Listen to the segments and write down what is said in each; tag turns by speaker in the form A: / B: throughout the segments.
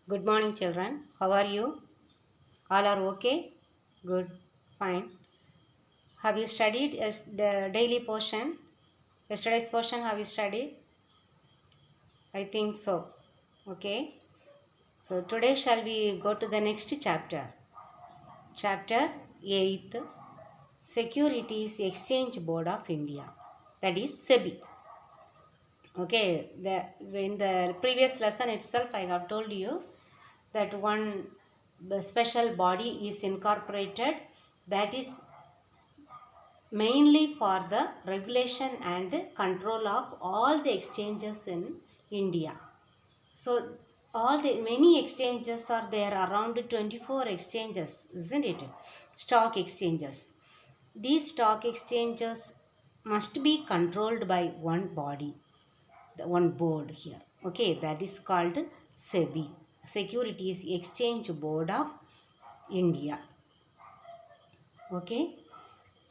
A: Good morning, children. How are you? All are okay? Good. Fine. Have you studied the daily portion? Yesterday's portion, have you studied? I think so. Okay. So today shall we go to the next chapter? Chapter 8th, Securities Exchange Board of India. That is SEBI. Okay. In the previous lesson itself, I have told you that the special body is incorporated, that is mainly for the regulation and control of all the exchanges in India. So many exchanges are there, around 24 exchanges, isn't it? Stock exchanges. These stock exchanges must be controlled by one body, one board here. Okay, that is called SEBI, Securities Exchange Board of India. Okay.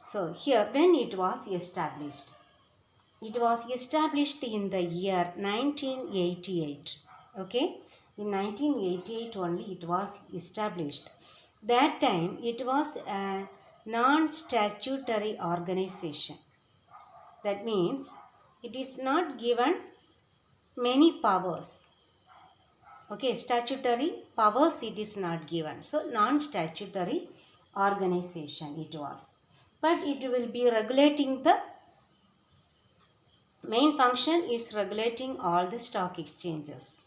A: So here, when it was established in the year 1988. Okay, in 1988 only it was established. That time it was a non-statutory organization. That means it is not given many powers. Okay, statutory powers it is not given. So non-statutory organization it was. But it will be regulating, the main function is regulating all the stock exchanges.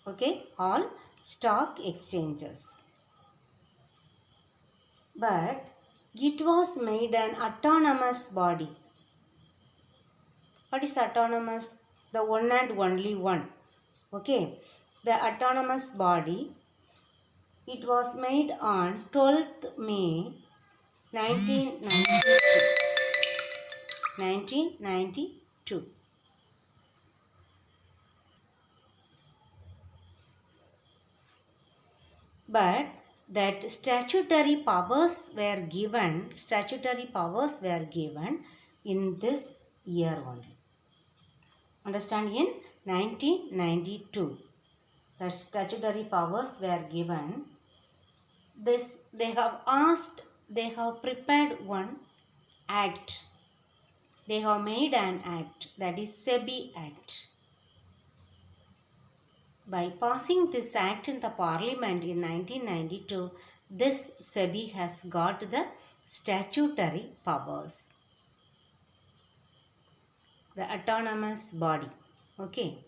A: Okay, all stock exchanges. But it was made an autonomous body. What is autonomous? The one and only one. Okay, the autonomous body, it was made on 12th May 1992. But that statutory powers were given in this year only. Understand? In 1992. The statutory powers were given. They have prepared one act. They have made an act, that is SEBI Act. By passing this act in the parliament in 1992, this SEBI has got the statutory powers. The autonomous body. Okay.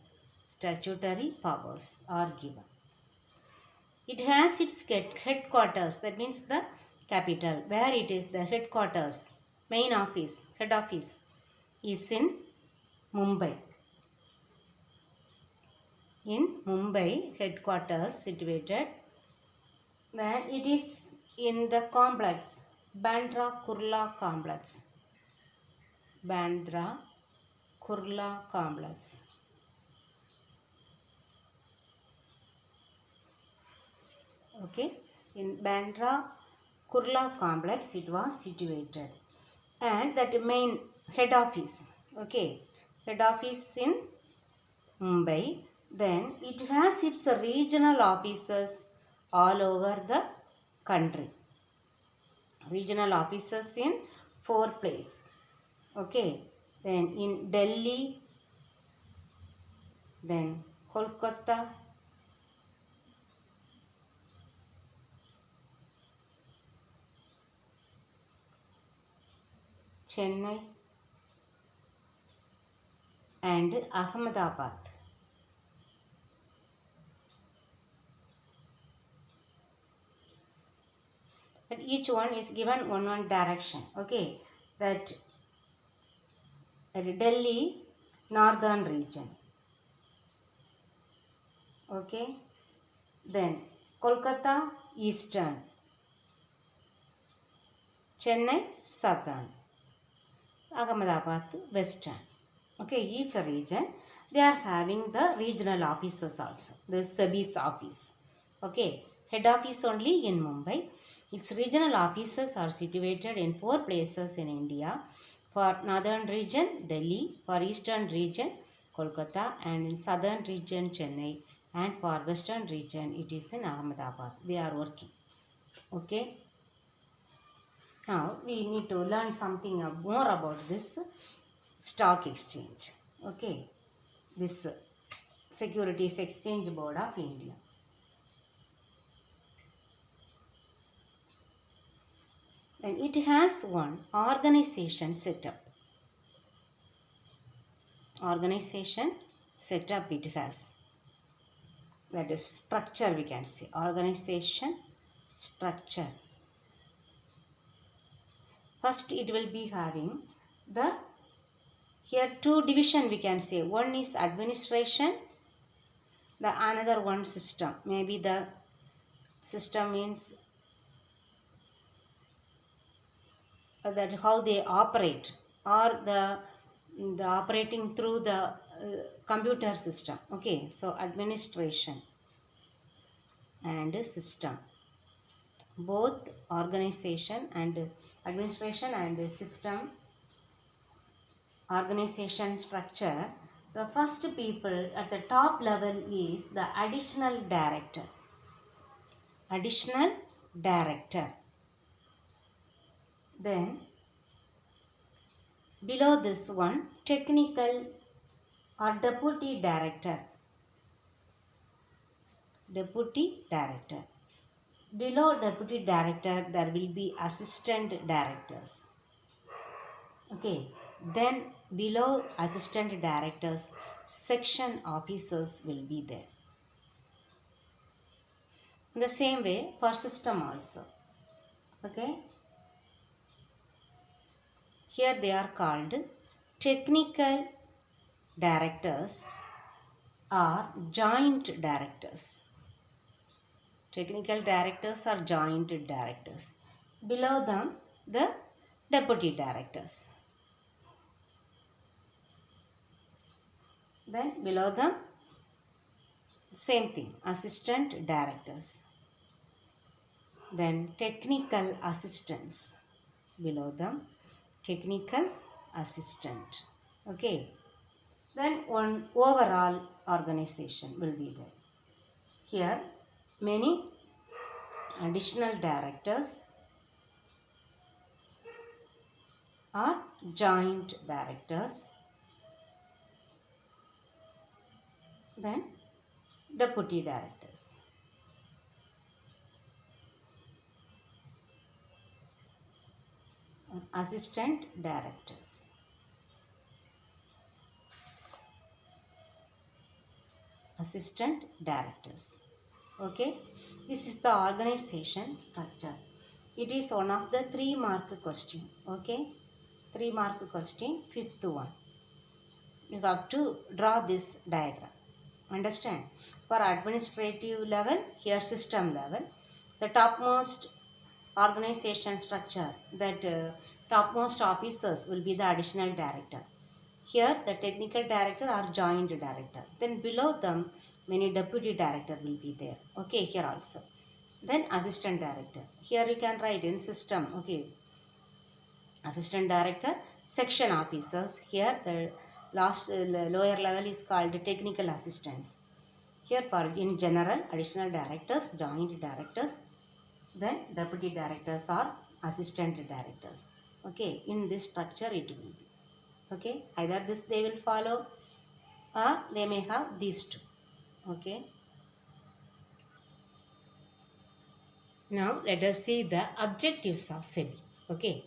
A: Statutory powers are given. It has its headquarters, that means the capital, where it is the headquarters, main office, head office is in Mumbai. In Mumbai, headquarters situated. Then it is in the complex, Bandra Kurla complex. Bandra Kurla complex. Okay, in Bandra Kurla complex it was situated. And that main head office, okay, head office in Mumbai. Then it has its regional offices all over the country. Regional offices in 4 places. Okay. Then in Delhi, then Kolkata, Chennai, and Ahmedabad. But each one is given one direction. Okay, that at Delhi, northern region. Okay, then Kolkata, eastern. Chennai, southern. Ahmedabad, western. Okay, each region, they are having the regional offices also. The SEBI's office. Okay, head office only in Mumbai. Its regional offices are situated in 4 places in India. For northern region, Delhi. For eastern region, Kolkata. And in southern region, Chennai. and for western region it is in Ahmedabad. They are working. Okay. Now we need to learn something more about this stock exchange. Okay. This Securities Exchange Board of India. And it has one organization setup. Organization setup it has. That is structure, we can say. Organization structure. First it will be having the, here two division we can say. One is administration, the another one system. Maybe the system means that how they operate, or the operating through the computer system. Okay, so administration and system, both organization and administration and system, organization structure. The first people at the top level is the additional director. Additional director. Then below this one, technical or deputy director. Deputy director. Below deputy director there will be assistant directors. Okay. Then below assistant directors, section officers will be there. In the same way for system also. Okay. Here they are called technical directors or joint directors. Technical directors or joint directors. Below them the deputy directors. Then below them same thing, assistant directors. Then technical assistants. Below them technical assistant. Okay. Then one overall organization will be there. Here many additional directors or joint directors. Then deputy directors. Assistant directors. Assistant directors. Okay. This is the organization structure. It is one of the 3-mark question. Okay. 3-mark question, 5th one. You have to draw this diagram. Understand? For administrative level, here system level, the topmost organization structure, that topmost officers will be the additional director. Here the technical director or joint director. Then below them many deputy director will be there. Okay, here also. Then assistant director. Here you can write in system. Okay, assistant director, section officers. Here the lower level is called technical assistants. Here for in general additional directors, joint directors, then deputy directors or assistant directors. Okay, in this structure it will be. Okay, either this they will follow or they may have these two. Okay. Now let us see the objectives of SEBI. Okay,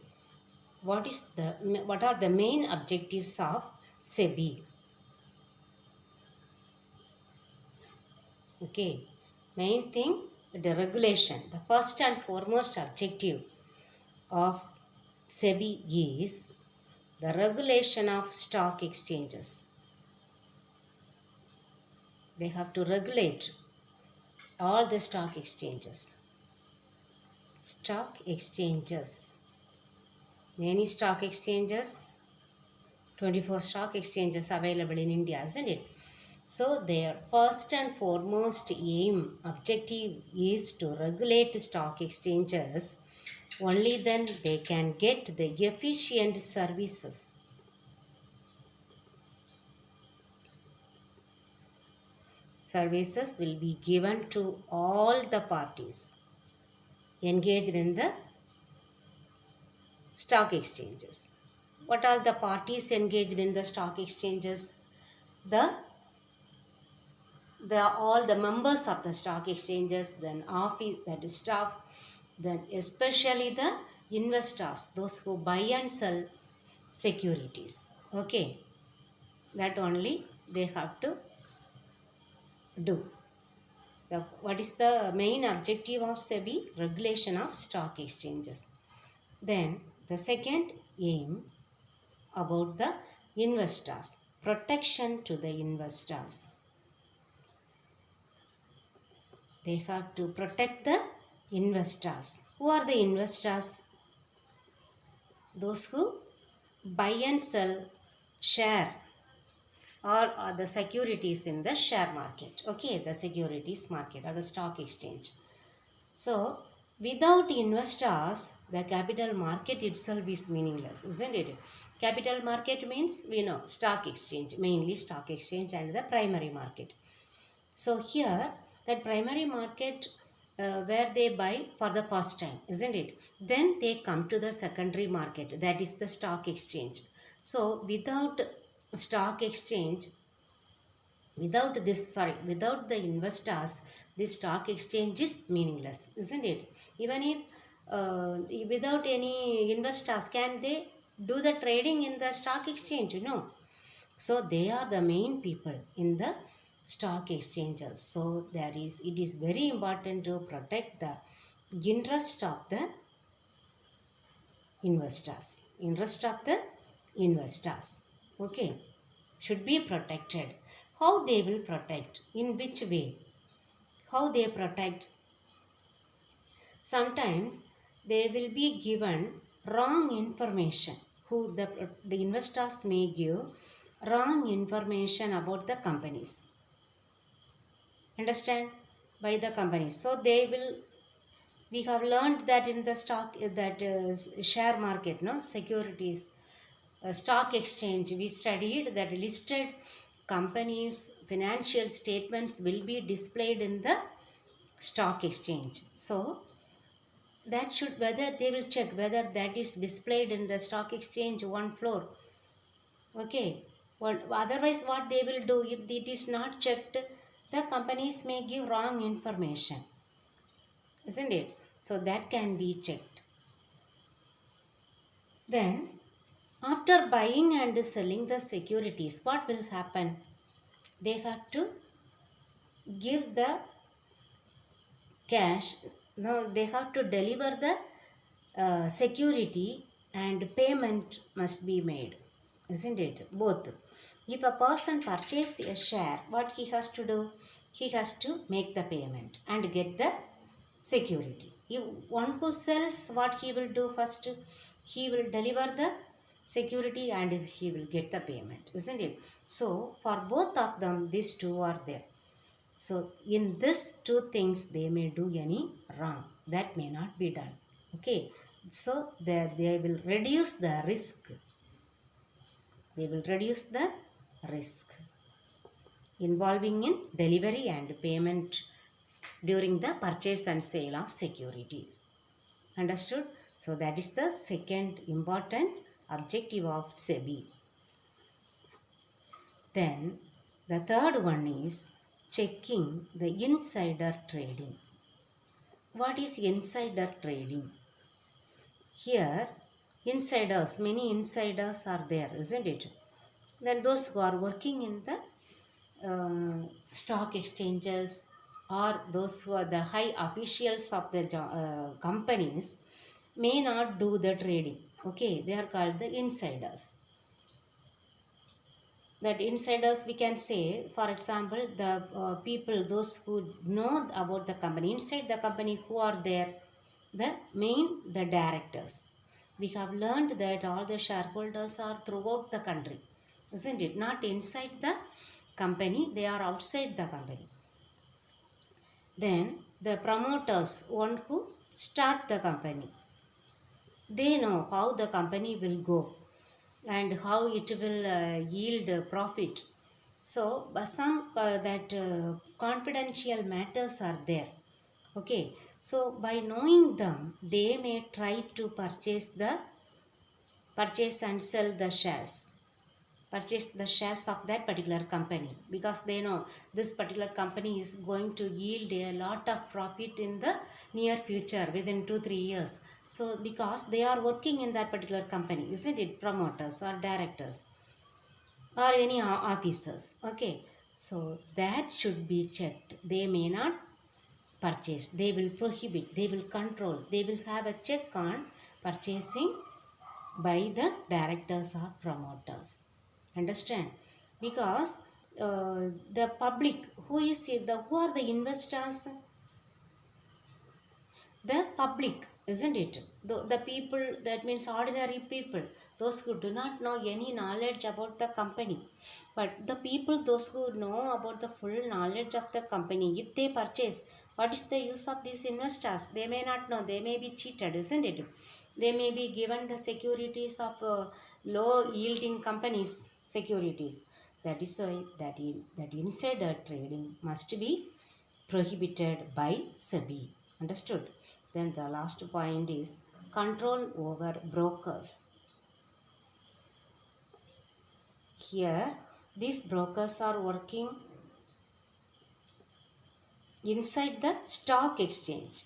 A: what are the main objectives of SEBI? Okay, main thing, the regulation. The first and foremost objective of SEBI is the regulation of stock exchanges. They have to regulate all the stock exchanges. Stock exchanges. Many stock exchanges, 24 stock exchanges available in India, isn't it? So their first and foremost objective is to regulate stock exchanges. Only then they can get the efficient services. services will be given to all the parties engaged in the stock exchanges. What are the parties engaged in the stock exchanges? All the members of the stock exchanges, then office, that is staff, then especially the investors, those who buy and sell securities. Okay, that only they have to do. What is the main objective of SEBI? Regulation of stock exchanges. Then the second aim about the investors, protection to the investors. They have to protect the investors. Who are the investors? Those who buy and sell share or the securities in the share market. Okay, the securities market or the stock exchange. So, without investors, the capital market itself is meaningless, isn't it? Capital market means, we know, stock exchange, mainly stock exchange and the primary market. So, here, that primary market where they buy for the first time, isn't it? Then they come to the secondary market, that is the stock exchange. So, without stock exchange, without the investors, this stock exchange is meaningless, isn't it? Even if without any investors, can they do the trading in the stock exchange? No. So they are the main people in the stock exchanges. So it is very important to protect the interest of the investors. Interest of the investors. Okay. Should be protected. How they will protect? In which way? How they protect? Sometimes they will be given wrong information. The investors may give wrong information about the companies. Understand? By the companies. So we have learned that in the stock, share market, no, securities, stock exchange, we studied that listed companies' financial statements will be displayed in the stock exchange. So that should, whether they will check whether that is displayed in the stock exchange one floor. Okay. Otherwise what they will do, if it is not checked, the companies may give wrong information, isn't it? So that can be checked. Then after buying and selling the securities, what will happen? They have to give the cash. No, they have to deliver the security, and payment must be made, isn't it? Both. If a person purchases a share, what he has to do? He has to make the payment and get the security. If one who sells, what he will do first? He will deliver the security and he will get the payment, isn't it? So for both of them, these two are there. So in these two things, they may do any wrong. That may not be done. Okay. So they will reduce the risk. They will reduce the risk involving in delivery and payment during the purchase and sale of securities. Understood? So that is the second important objective of SEBI. Then the third one is checking the insider trading. What is insider trading? Here, insiders, many insiders are there, isn't it? Then those who are working in the stock exchanges, or those who are the high officials of the companies, may not do the trading. Okay, they are called the insiders. That insiders, we can say, for example, the people, those who know about the company, inside the company, who are there? The directors. We have learned that all the shareholders are throughout the country, isn't it? Not inside the company, they are outside the company. Then the promoters, one who start the company, they know how the company will go and how it will yield profit. So some confidential matters are there. Okay, so by knowing them, they may try to purchase and sell the shares, purchase the shares of that particular company, because they know this particular company is going to yield a lot of profit in the near future within 2-3 years. So because they are working in that particular company, isn't it, promoters or directors or any officers. Okay, so that should be checked. They may not purchase, they will prohibit, they will control, they will have a check on purchasing by the directors or promoters. Understand? Because the public, who is it, who are the investors? The public, isn't it? The people, that means ordinary people, those who do not know any knowledge about the company. But the people, those who know about the full knowledge of the company, if they purchase, what is the use of these investors? They may not know, they may be cheated, isn't it? They may be given the securities of low yielding companies securities. That is why that insider trading must be prohibited by SEBI. Understood? Then the last point is control over brokers. Here, these brokers are working inside the stock exchange.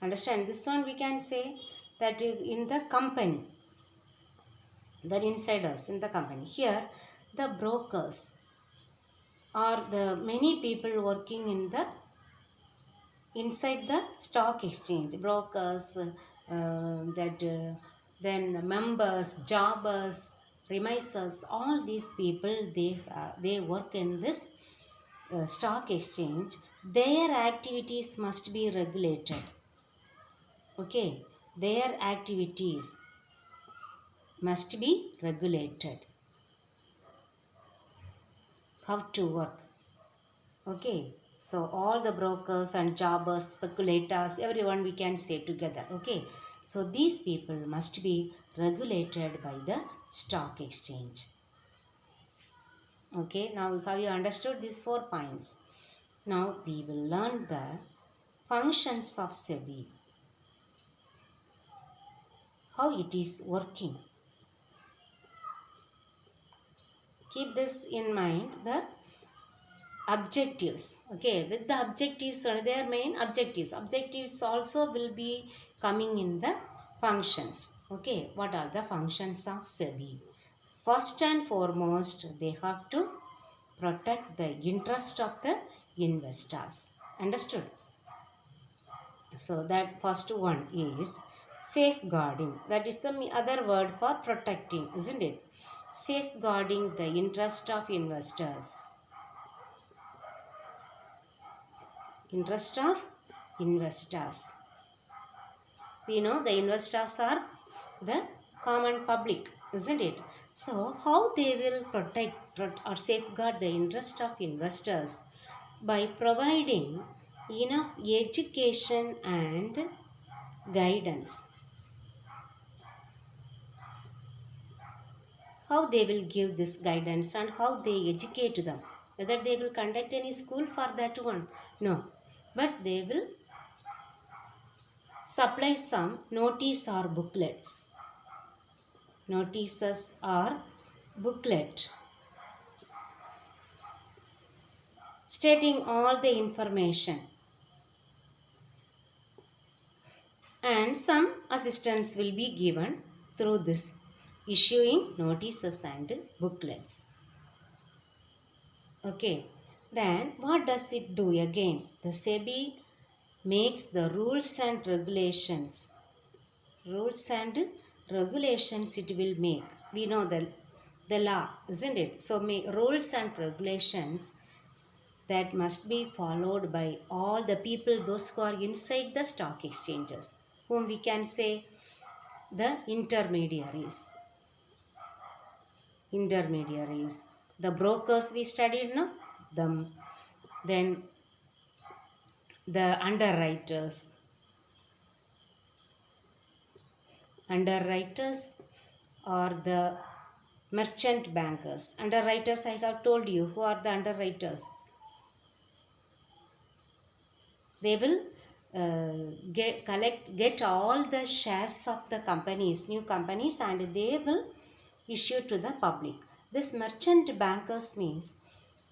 A: Understand? This one we can say that in the company, the insiders in the company. Here, the brokers are the many people working in the inside the stock exchange. Brokers, then members, jobbers, remisers, all these people, they work in this stock exchange. Their activities must be regulated. Okay, their activities must be regulated. How to work? Okay, so all the brokers and jobbers, speculators, everyone we can say together. Okay, so these people must be regulated by the stock exchange. Okay, now have you understood these 4 points? Now we will learn the functions of SEBI, how it is working. Keep this in mind, the objectives. Okay, with the objectives, their main objectives also will be coming in the functions. Okay, what are the functions of SEBI? First and foremost, they have to protect the interest of the investors. Understood? So that first one is safeguarding. That is the other word for protecting, isn't it? Safeguarding the interest of investors. Interest of investors. We know the investors are the common public, isn't it? So how they will protect or safeguard the interest of investors? By providing enough education and guidance. How they will give this guidance and how they educate them? Whether they will conduct any school for that one? No. But they will supply some notice or booklets. Notices or booklet stating all the information, and some assistance will be given through this issuing notices and booklets. Okay, then what does it do again? The SEBI makes the rules and regulations. Rules and regulations it will make. We know the law, isn't it? So rules and regulations that must be followed by all the people, those who are inside the stock exchanges, whom we can say the intermediaries. The brokers we studied, no? Then the underwriters are the merchant bankers. Underwriters, I have told you. Who are the underwriters? They will get all the shares of the companies, new companies, and they will issue to the public. This merchant bankers means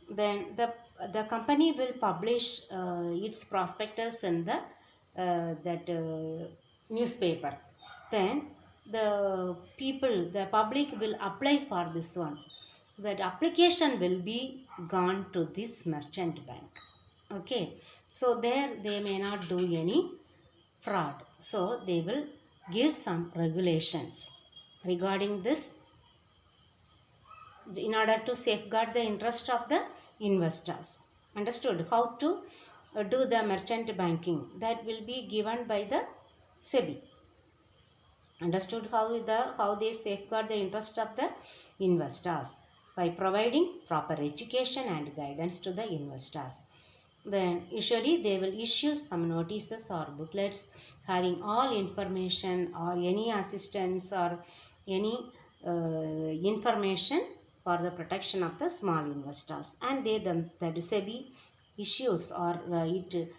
A: then the company will publish its prospectus in the newspaper. Then the public will apply for this one. That application will be gone to this merchant bank. Okay, so there they may not do any fraud. So they will give some regulations regarding this in order to safeguard the interest of the investors. Understood? How to do the merchant banking, that will be given by the SEBI. Understood? How they safeguard the interest of the investors by providing proper education and guidance to the investors. Then usually they will issue some notices or booklets having all information or any assistance or any information for the protection of the small investors. And that SEBI issues or it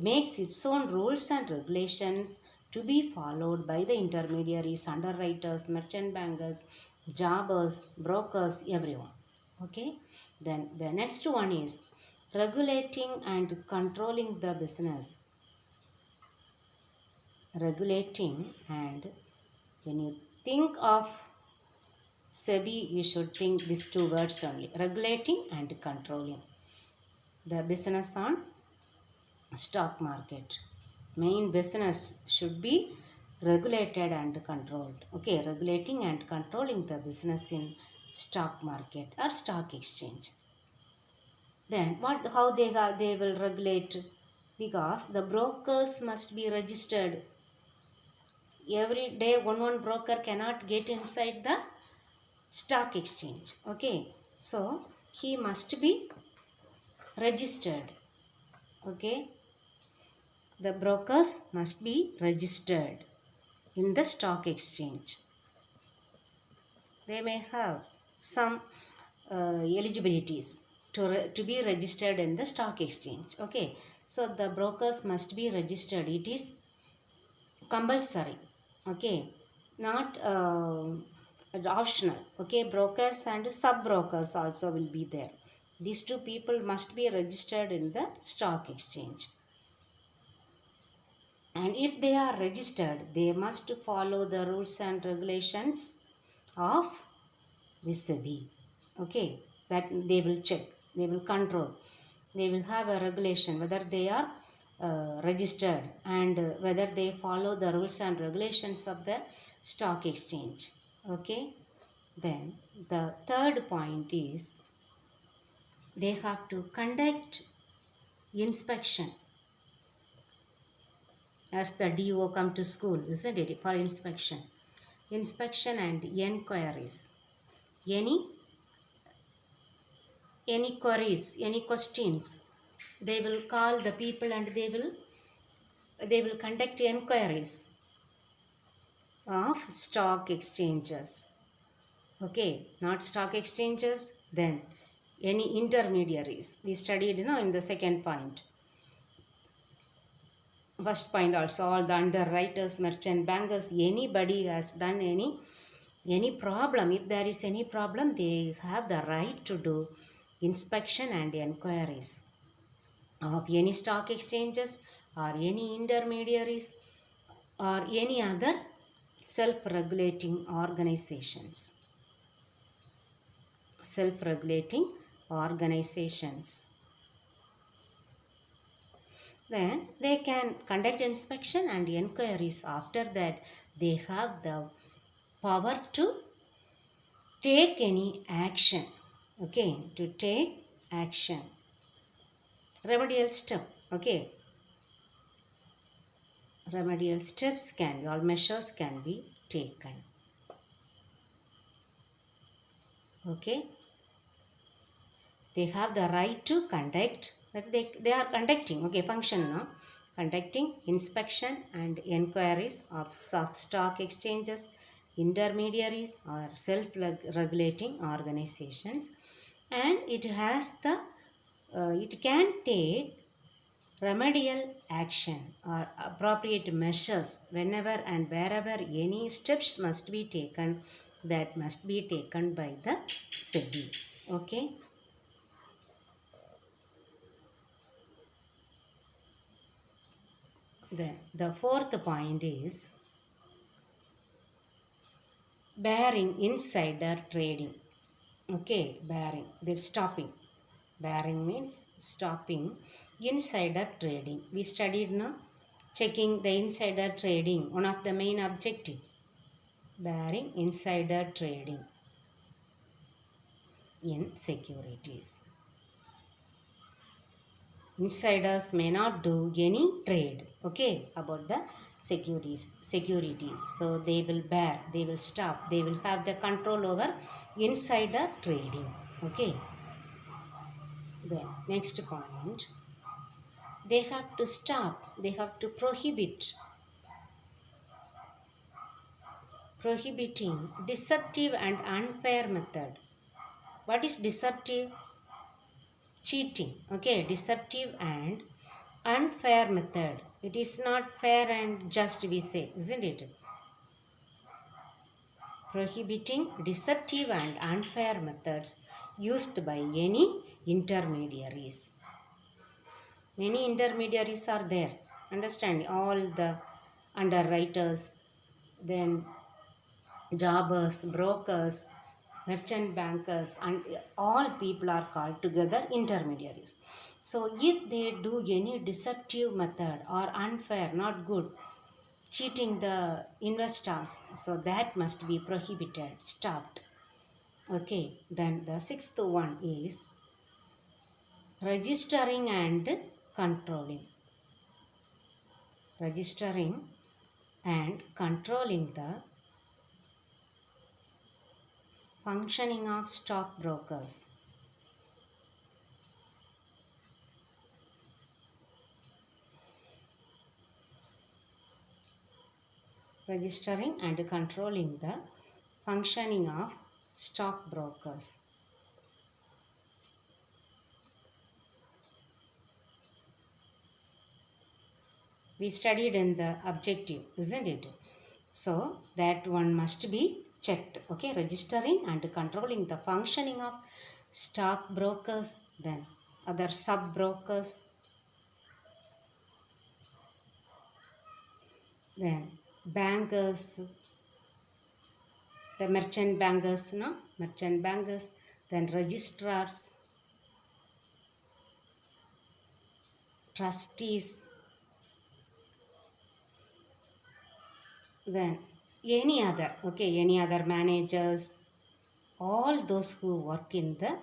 A: makes its own rules and regulations to be followed by the intermediaries, underwriters, merchant bankers, jobbers, brokers, everyone. Okay. Then the next one is regulating and controlling the business. Regulating, and when you think of SEBI, you should think these two words only: regulating and controlling the business on stock market. Main business should be regulated and controlled. Okay, regulating and controlling the business in stock market or stock exchange. Then how they will regulate? Because the brokers must be registered. Every day one broker cannot get inside the stock exchange. Okay, so he must be registered. Okay, the brokers must be registered in the stock exchange. They may have some eligibilities to be registered in the stock exchange. Okay, so the brokers must be registered. It is compulsory. Okay, not optional. Okay, brokers and sub brokers also will be there. These two people must be registered in the stock exchange. And if they are registered, they must follow the rules and regulations of the SEBI. Okay, that they will check, they will control, they will have a regulation whether they are registered and whether they follow the rules and regulations of the stock exchange. Okay, then the third point is they have to conduct inspection. As the DO come to school, isn't it, for inspection? Inspection and enquiries. Any queries, any questions, they will call the people and they will conduct enquiries of stock exchanges. Okay, not stock exchanges, then any intermediaries. We studied, in the second point. First point also, all the underwriters, merchant bankers, anybody has done any problem. If there is any problem, they have the right to do inspection and enquiries of any stock exchanges or any intermediaries or any other self-regulating organizations. Self-regulating organizations. Then they can conduct inspection and enquiries. After that, they have the power to take any action. Okay, to take action. Remedial step. Okay. Remedial steps all measures can be taken. Okay. They have the right to conduct, that they are conducting, okay, function now. Conducting inspection and enquiries of stock exchanges, intermediaries or self-regulating organizations, and it can take remedial action or appropriate measures whenever and wherever any steps must be taken, that must be taken by the SEBI. Okay. The fourth point is barring insider trading. Okay, barring, that's stopping. Barring means stopping insider trading. We studied now, checking the insider trading, one of the main objective. Barring insider trading in securities. Insiders may not do any trade, okay, about the securities. So they will bear, they will stop, they will have the control over insider trading. Okay. Then next point, they have to stop, they have to prohibiting deceptive and unfair method. What is deceptive? Cheating. Okay, deceptive and unfair method. It is not fair and just, we say, isn't it? Prohibiting deceptive and unfair methods used by any intermediaries. Many intermediaries are there. Understand? All the underwriters, then jobbers, brokers, merchant bankers, and all people are called together intermediaries. So if they do any deceptive method or unfair, not good, cheating the investors, so that must be prohibited, stopped. Okay, then the sixth one is registering and controlling. Registering and controlling the functioning of stockbrokers. Registering and controlling the functioning of stockbrokers. We studied in the objective, isn't it? So that one must be checked. Okay, registering and controlling the functioning of stockbrokers, then other sub-brokers, then bankers, the merchant bankers, no? Merchant bankers, then registrars, trustees, then any other, okay, any other managers, all those who work in the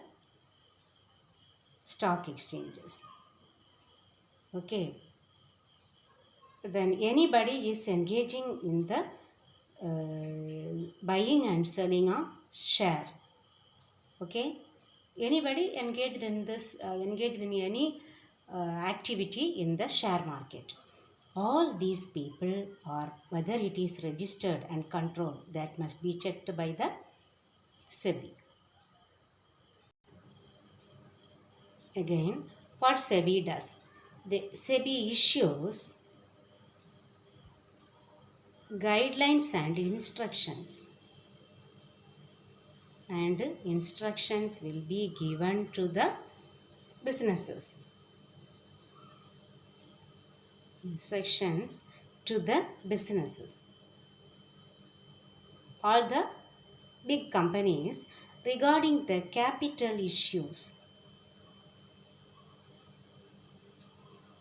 A: stock exchanges. Okay. Then anybody is engaging in the buying and selling of share. Okay. Anybody engaged in this, engaged in any activity in the share market. All these people, or whether it is registered and controlled, that must be checked by the SEBI. Again, what SEBI does? The SEBI issues guidelines and instructions. And instructions will be given to the businesses. Instructions to the businesses. All the big companies regarding the capital issues.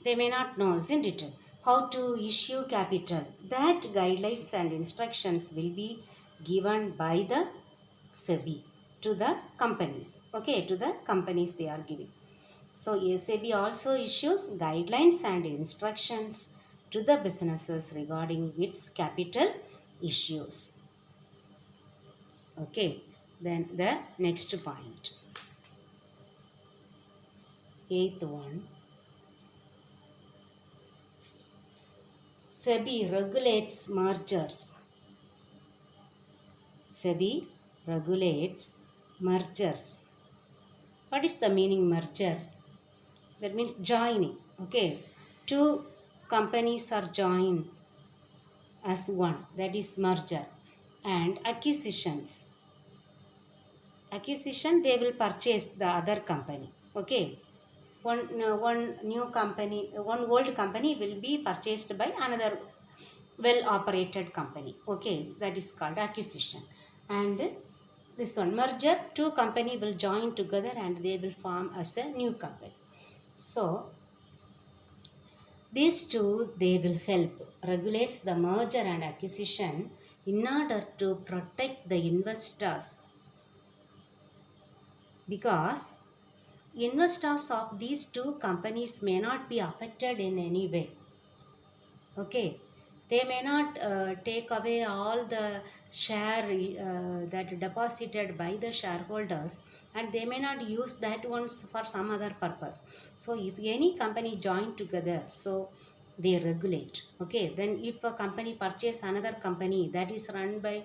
A: They may not know, isn't it, how to issue capital. That guidelines and instructions will be given by the SEBI to the companies. Okay, to the companies they are giving. So SEBI also issues guidelines and instructions to the businesses regarding its capital issues. Okay, then the next point. Eighth one. SEBI regulates mergers. SEBI regulates mergers. What is the meaning merger? That means joining. Okay. Two companies are joined as one. That is merger. And acquisitions. Acquisition, they will purchase the other company. Okay. One new company, one old company will be purchased by another well operated company. Okay. That is called acquisition. And this one merger, two company will join together and they will form as a new company. So these two, they will help regulates the merger and acquisition in order to protect the investors, because investors of these two companies may not be affected in any way. Okay, they may not take away all the share that deposited by the shareholders, and they may not use that ones for some other purpose. So if any company join together, so they regulate. Okay, then if a company purchase another company that is run by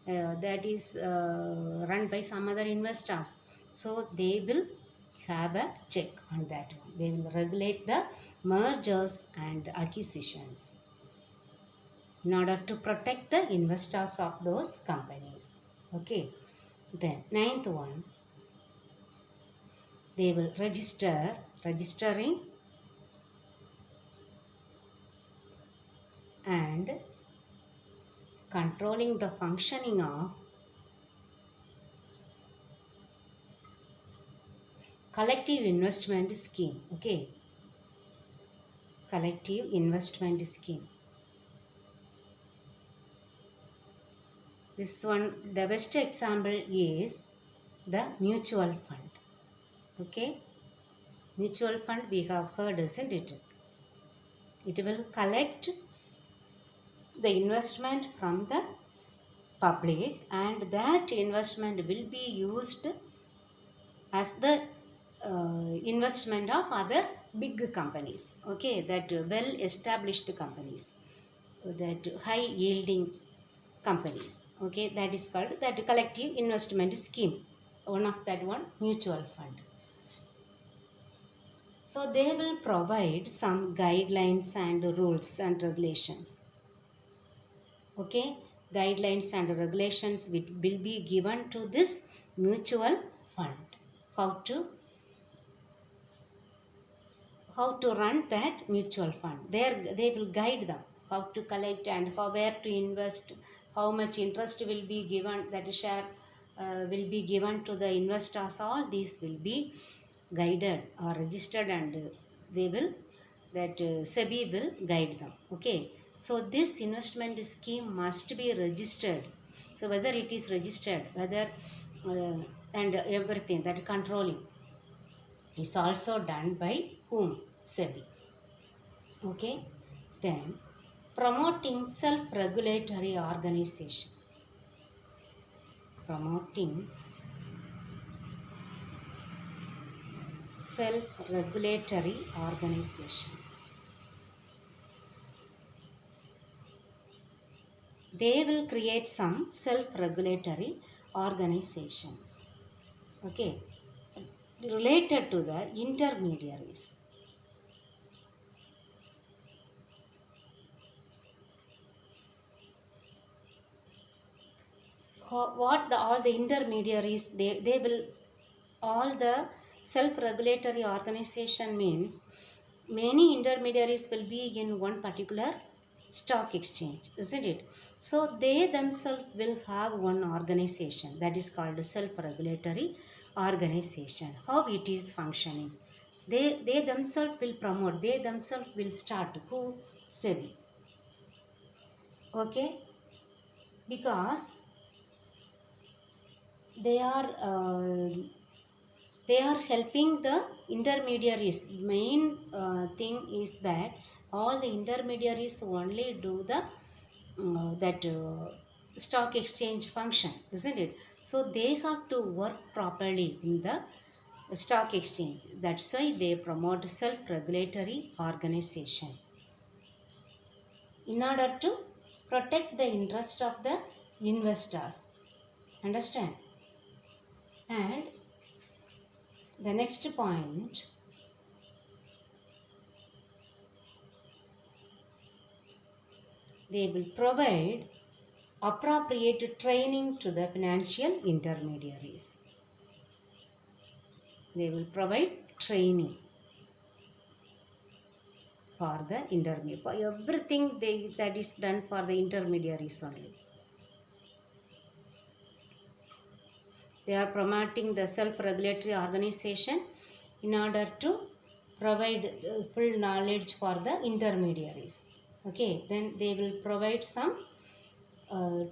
A: run by some other investors, so they will have a check on that one. They will regulate the mergers and acquisitions in order to protect the investors of those companies. Okay. Then ninth one, they will registering and controlling the functioning of collective investment scheme. Okay. Collective investment scheme. This one, the best example is the mutual fund. Okay. Mutual fund we have heard, isn't it? It will collect the investment from the public, and that investment will be used as the investment of other big companies. Okay, that well established companies, that high yielding companies. Okay, that is called that collective investment scheme. One of that one, mutual fund. So they will provide some guidelines and rules and regulations. Okay, guidelines and regulations will be given to this mutual fund. How to run that mutual fund. They will guide them how to collect and where to invest, how much interest will be given, that share will be given to the investors. All these will be guided or registered, and they will, that SEBI will guide them. Okay, so this investment scheme must be registered. So whether it is registered, whether and everything, that controlling is also done by whom? SEBI. Okay, then promoting self-regulatory organization. Promoting self-regulatory organization. They will create some self-regulatory organizations. Okay, related to the intermediaries. All the intermediaries, they will, all the self-regulatory organization means many intermediaries will be in one particular stock exchange, isn't it? So they themselves will have one organization, that is called self-regulatory organization. How it is functioning? They themselves will promote, they themselves will start. Who? SEBI. Okay, because they are helping the intermediaries. Main thing is that all the intermediaries only do the stock exchange function, isn't it? So they have to work properly in the stock exchange. That's why they promote self-regulatory organization in order to protect the interest of the investors. Understand? And the next point, they will provide appropriate training to the financial intermediaries. They will provide training for the intermediary. For everything that is done for the intermediaries only. They are promoting the self-regulatory organization in order to provide full knowledge for the intermediaries. Okay, then they will provide some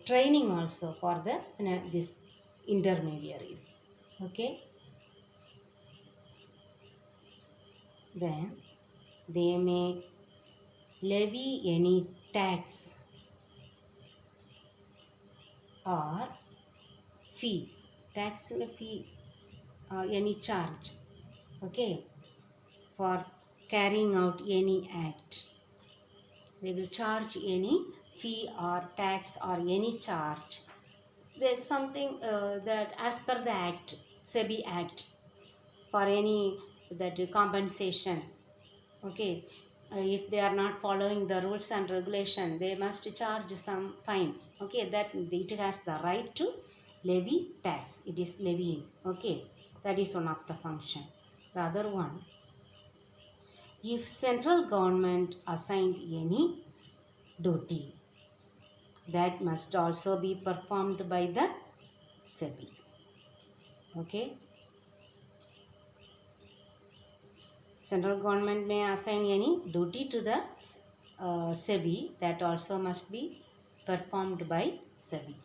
A: training also for the this intermediaries. Okay, then they may levy any tax or fee, tax and fee or any charge, okay, for carrying out any act. They will charge any fee or tax or any charge. There is something that as per the act, SEBI act, for any that compensation. Okay, if they are not following the rules and regulation, they must charge some fine. Okay, that it has the right to levy tax. It is levying. Okay, that is one of the function. The other one, if central government assigned any duty, that must also be performed by the SEBI. Okay. Central government may assign any duty to the SEBI, that also must be performed by SEBI.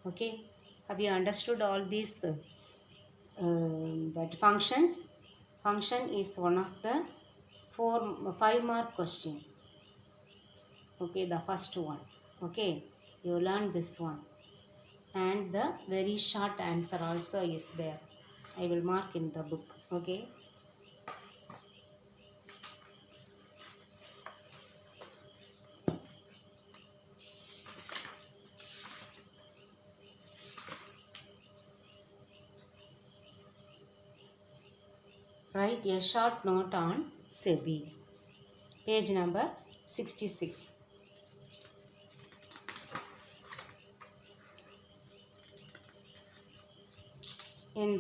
A: Okay. Have you understood all these that functions? Function is one of the 5-mark question. Okay, the first one. Okay, you learn this one. And the very short answer also is there. I will mark in the book. Okay. Write a short note on SEBI. Page number 66. In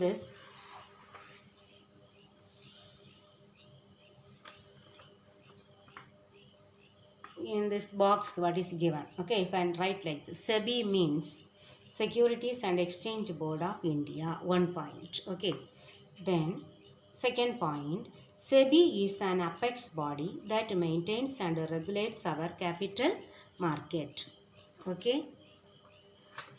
A: this box, what is given? Okay, if I write like this, SEBI means Securities and Exchange Board of India. 1 point. Okay. Then second point, SEBI is an apex body that maintains and regulates our capital market. Okay.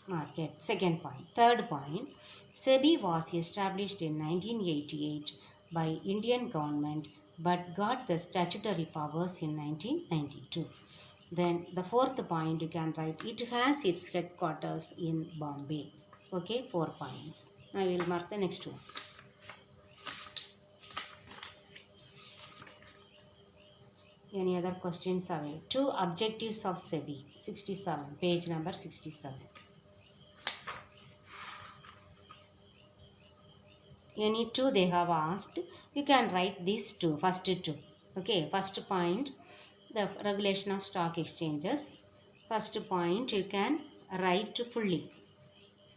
A: Market. Second point. Third point, SEBI was established in 1988 by Indian government but got the statutory powers in 1992. Then the fourth point you can write, it has its headquarters in Bombay. Okay, 4 points. I will mark the next one. Any other questions available? 2 objectives of SEBI. 67, page number 67. Any 2 they have asked, you can write these 2, first 2. Okay, first point, the regulation of stock exchanges. First point you can write fully.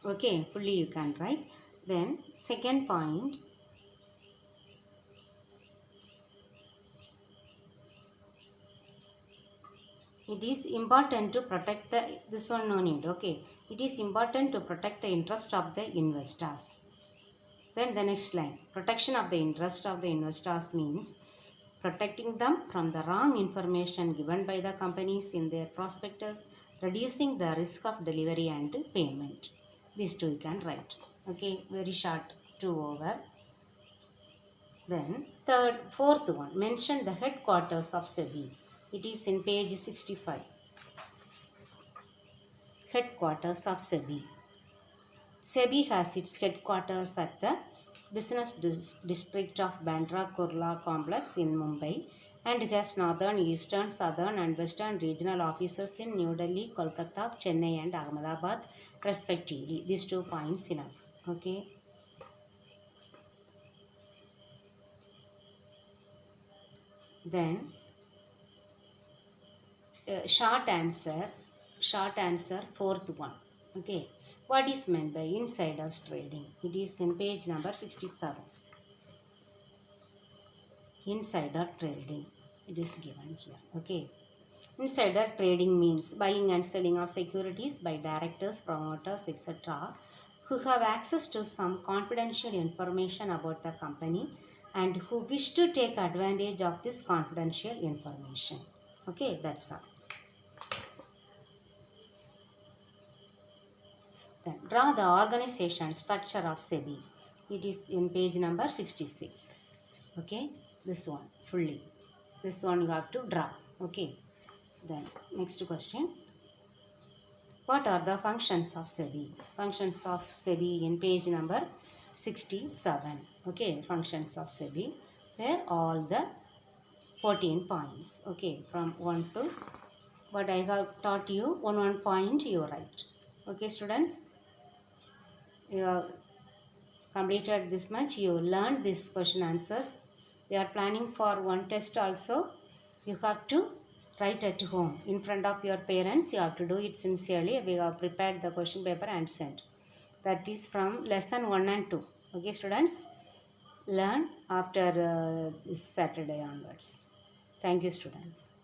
A: Okay, fully you can write. Then second point, it is important to protect this one no need. Okay, it is important to protect the interest of the investors. Then the next line, protection of the interest of the investors means protecting them from the wrong information given by the companies in their prospectus, reducing the risk of delivery and payment. These 2 you can write. Okay, very short, 2 over. Then fourth one, mention the headquarters of SEBI. It is in page 65. Headquarters of SEBI. SEBI has its headquarters at the Business District of Bandra Kurla Complex in Mumbai and has northern, eastern, southern and western regional offices in New Delhi, Kolkata, Chennai and Ahmedabad respectively. These 2 points enough. Okay. Then short answer, fourth one. Okay. What is meant by insiders trading? It is in page number 67. Insider trading. It is given here. Okay. Insider trading means buying and selling of securities by directors, promoters, etc., who have access to some confidential information about the company and who wish to take advantage of this confidential information. Okay, that's all. Then draw the organization structure of SEBI. It is in page number 66. Okay, this one fully. This one you have to draw. Okay. Then next question. What are the functions of SEBI? Functions of SEBI in page number 67. Okay, functions of SEBI. There all the 14 points. Okay, from 1 to what I have taught you, one point you write. Okay, students, you have completed this much. You learned this question answers. They are planning for one test also. You have to write at home in front of your parents. You have to do it sincerely. We have prepared the question paper and sent. That is from lesson 1 and 2. Okay, students, learn after this Saturday onwards. Thank you, students.